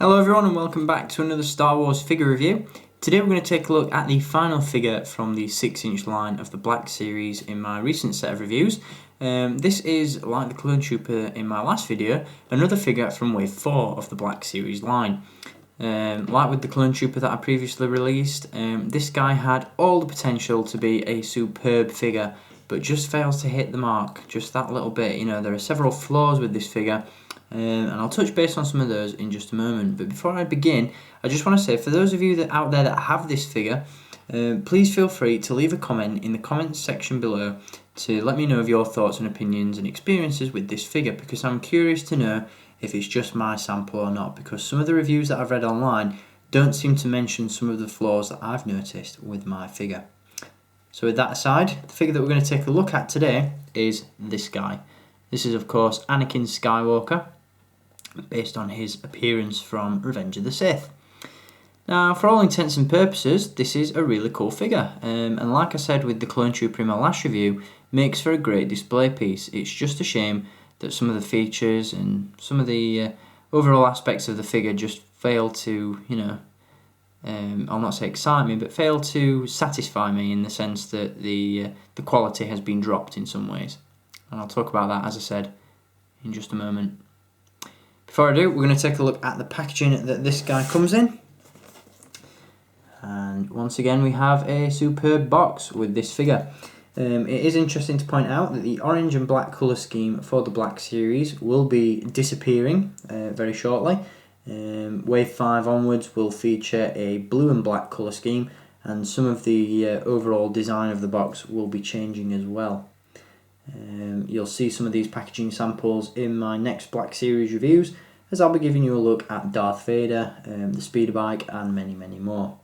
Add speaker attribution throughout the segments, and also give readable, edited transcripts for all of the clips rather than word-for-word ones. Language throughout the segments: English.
Speaker 1: Hello everyone and welcome back to another Star Wars figure review. Today we're going to take a look at the final figure from the 6-inch line of the Black series in my recent set of reviews. This is, like the Clone Trooper in my last video, another figure from Wave 4 of the Black series line. Like with the Clone Trooper that I previously released, this guy had all the potential to be a superb figure, but just fails to hit the mark just that little bit. You know, there are several flaws with this figure. And I'll touch base on some of those in just a moment. But before I begin, I just want to say, for those of you out there that have this figure, please feel free to leave a comment in the comments section below to let me know of your thoughts and opinions and experiences with this figure, because I'm curious to know if it's just my sample or not, because some of the reviews that I've read online don't seem to mention some of the flaws that I've noticed with my figure. So with that aside, the figure that we're going to take a look at today is this guy. This is, of course, Anakin Skywalker, based on his appearance from Revenge of the Sith. Now, for all intents and purposes, this is a really cool figure, and like I said with the Clone Trooper in my last review, makes for a great display piece. It's just a shame that some of the features and some of the overall aspects of the figure just fail to, I'll not say excite me, but fail to satisfy me, in the sense that the quality has been dropped in some ways. And I'll talk about that, as I said, in just a moment. Before I do, we're going to take a look at the packaging that this guy comes in. And once again, we have a superb box with this figure. It is interesting to point out that the orange and black colour scheme for the Black series will be disappearing very shortly. Wave 5 onwards will feature a blue and black colour scheme, and some of the overall design of the box will be changing as well. You'll see some of these packaging samples in my next Black Series reviews, as I'll be giving you a look at Darth Vader, the speeder bike, and many more.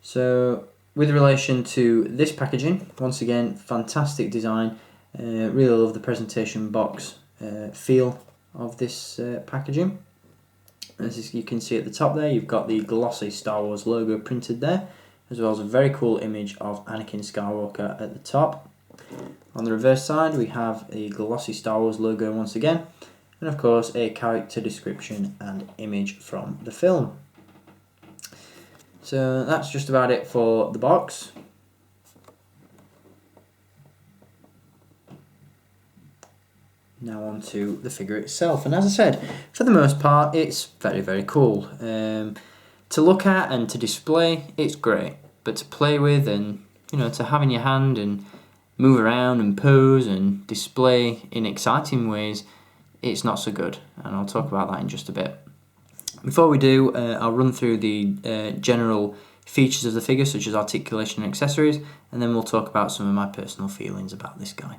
Speaker 1: So, with relation to this packaging, once again, fantastic design. Really love the presentation box feel of this packaging. As you can see at the top there, you've got the glossy Star Wars logo printed there, as well as a very cool image of Anakin Skywalker at the top. On the reverse side, we have a glossy Star Wars logo once again, and of course a character description and image from the film. So that's just about it for the box. Now on to the figure itself, and as I said, for the most part it's very cool. To look at and to display, it's great, but to play with and to have in your hand and move around and pose and display in exciting ways, it's not so good, and I'll talk about that in just a bit. Before we do, I'll run through the general features of the figure, such as articulation and accessories, and then we'll talk about some of my personal feelings about this guy.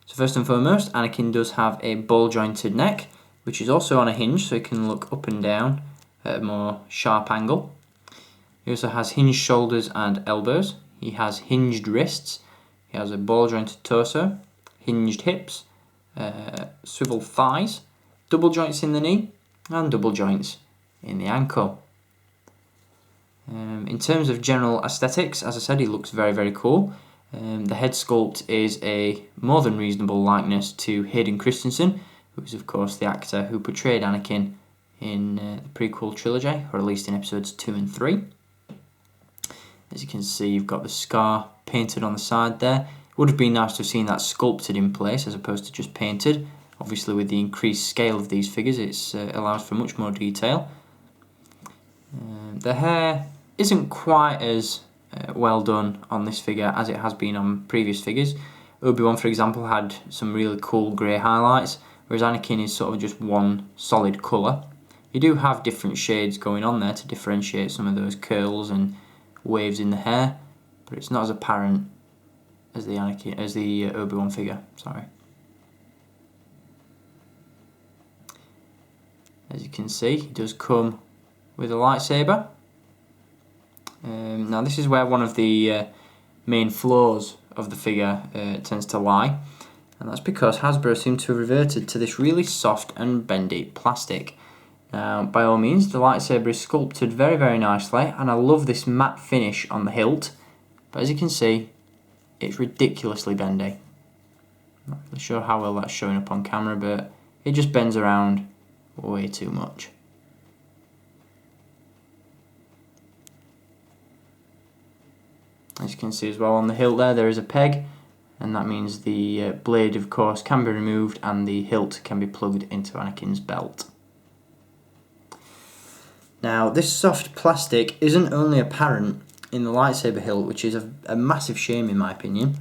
Speaker 1: So first and foremost, Anakin does have a ball-jointed neck, which is also on a hinge, so he can look up and down at a more sharp angle. He also has hinged shoulders and elbows. He has hinged wrists. He has a ball-jointed torso, hinged hips, swivel thighs, double joints in the knee, and double joints in the ankle. In terms of general aesthetics, as I said, he looks very cool. The head sculpt is a more than reasonable likeness to Hayden Christensen, who is of course the actor who portrayed Anakin in the prequel trilogy, or at least in episodes 2 and 3. As you can see, you've got the scar painted on the side there. It would have been nice to have seen that sculpted in place as opposed to just painted. Obviously, with the increased scale of these figures, it allows for much more detail. The hair isn't quite as well done on this figure as it has been on previous figures. Obi-Wan, for example, had some really cool grey highlights, whereas Anakin is sort of just one solid colour. You do have different shades going on there to differentiate some of those curls and waves in the hair, but it's not as apparent as the Obi-Wan figure. Sorry. As you can see, he does come with a lightsaber. Now this is where one of the main flaws of the figure tends to lie, and that's because Hasbro seem to have reverted to this really soft and bendy plastic. Now, by all means, the lightsaber is sculpted very nicely, and I love this matte finish on the hilt, but as you can see, it's ridiculously bendy. Not really sure how well that's showing up on camera, but it just bends around way too much. As you can see as well on the hilt there is a peg, and that means the blade of course can be removed and the hilt can be plugged into Anakin's belt. Now this soft plastic isn't only apparent in the lightsaber hilt, which is a massive shame in my opinion.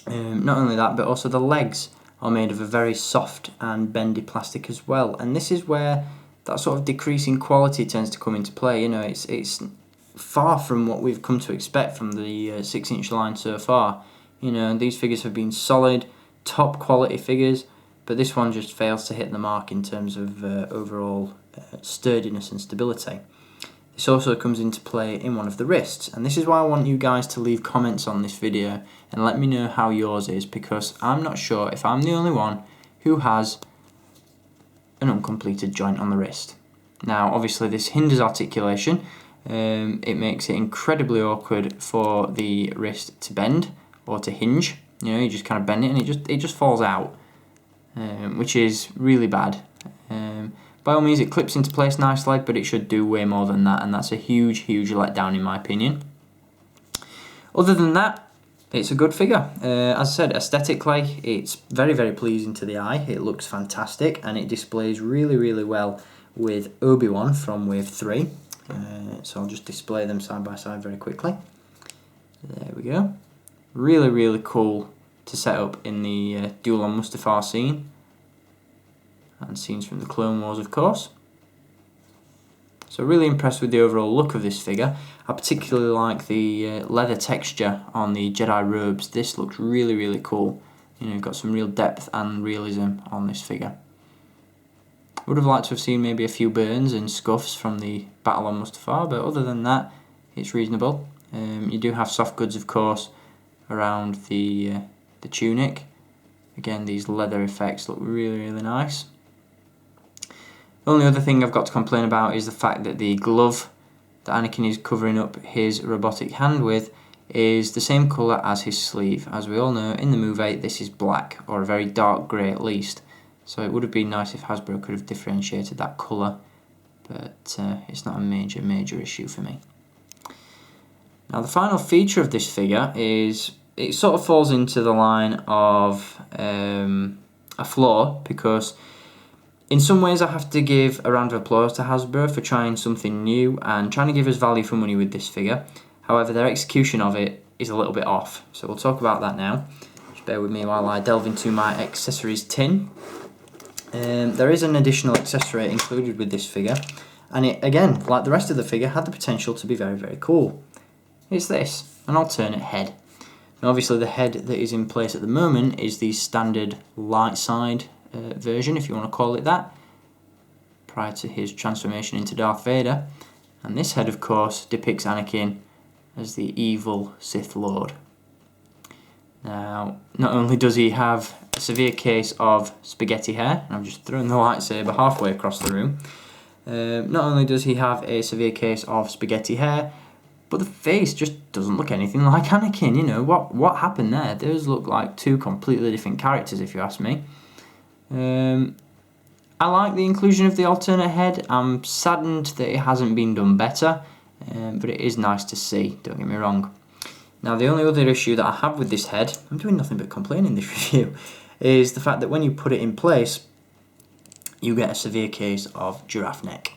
Speaker 1: Not only that, but also the legs are made of a very soft and bendy plastic as well, and this is where that sort of decreasing quality tends to come into play. You know, it's far from what we've come to expect from the 6-inch line so far. You know, these figures have been solid, top quality figures, but this one just fails to hit the mark in terms of overall sturdiness and stability. This also comes into play in one of the wrists, and this is why I want you guys to leave comments on this video and let me know how yours is, because I'm not sure if I'm the only one who has an uncompleted joint on the wrist. Now obviously this hinders articulation, it makes it incredibly awkward for the wrist to bend or to hinge. You know, you just kind of bend it and it just falls out, which is really bad. By all means it clips into place nicely, but it should do way more than that, and that's a huge letdown in my opinion. Other than that, it's a good figure. As I said, aesthetically it's very pleasing to the eye. It looks fantastic and it displays really well with Obi-Wan from Wave 3. So I'll just display them side by side very quickly. There we go. Really cool to set up in the Duel on Mustafar scene, and scenes from the Clone Wars of course. So really impressed with the overall look of this figure. I particularly like the leather texture on the Jedi robes. This looks really cool. You know, you've got some real depth and realism on this figure. Would have liked to have seen maybe a few burns and scuffs from the battle on Mustafar, but other than that, it's reasonable. You do have soft goods, of course, around the tunic. Again, these leather effects look really nice. The only other thing I've got to complain about is the fact that the glove that Anakin is covering up his robotic hand with is the same colour as his sleeve. As we all know, in the movie this is black, or a very dark grey at least. So it would have been nice if Hasbro could have differentiated that colour, but it's not a major issue for me. Now the final feature of this figure is, it sort of falls into the line of a flaw, because in some ways I have to give a round of applause to Hasbro for trying something new and trying to give us value for money with this figure. However, their execution of it is a little bit off, so we'll talk about that now. Just bear with me while I delve into my accessories tin. There is an additional accessory included with this figure, and it, again, like the rest of the figure, had the potential to be very cool. It's this, an alternate head. Now obviously the head that is in place at the moment is the standard light side version, if you want to call it that, prior to his transformation into Darth Vader. And this head, of course, depicts Anakin as the evil Sith Lord. Now, not only does he have a severe case of spaghetti hair, and I've just thrown the lightsaber halfway across the room, not only does he have a severe case of spaghetti hair, but the face just doesn't look anything like Anakin. You know, what happened there? Those look like two completely different characters, if you ask me. I like the inclusion of the alternate head. I'm saddened that it hasn't been done better, but it is nice to see, don't get me wrong. Now the only other issue that I have with this head, I'm doing nothing but complaining in this review, is the fact that when you put it in place, you get a severe case of giraffe neck.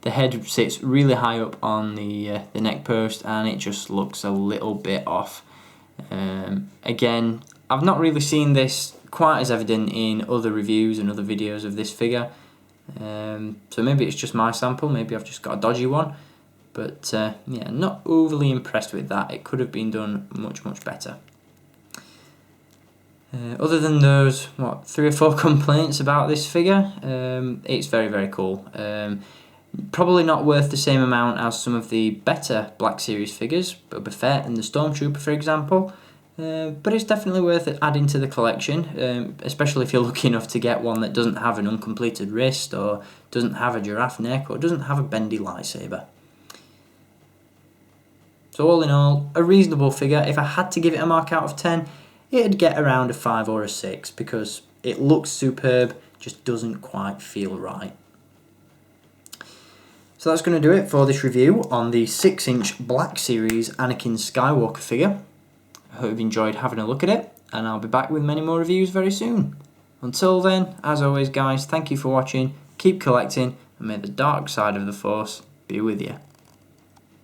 Speaker 1: The head sits really high up on the neck post, and it just looks a little bit off. Again, I've not really seen this quite as evident in other reviews and other videos of this figure. So maybe it's just my sample, maybe I've just got a dodgy one. But yeah, not overly impressed with that. It could have been done much better. Other than those, 3 or 4 complaints about this figure, it's very cool. Probably not worth the same amount as some of the better Black Series figures, Boba Fett and the Stormtrooper for example, but it's definitely worth adding to the collection, especially if you're lucky enough to get one that doesn't have an uncompleted wrist, or doesn't have a giraffe neck, or doesn't have a bendy lightsaber. So all in all, a reasonable figure. If I had to give it a mark out of 10, it'd get around a 5 or a 6, because it looks superb, just doesn't quite feel right. So that's going to do it for this review on the 6-inch Black Series Anakin Skywalker figure. I hope you've enjoyed having a look at it, and I'll be back with many more reviews very soon. Until then, as always guys, thank you for watching, keep collecting, and may the dark side of the Force be with you.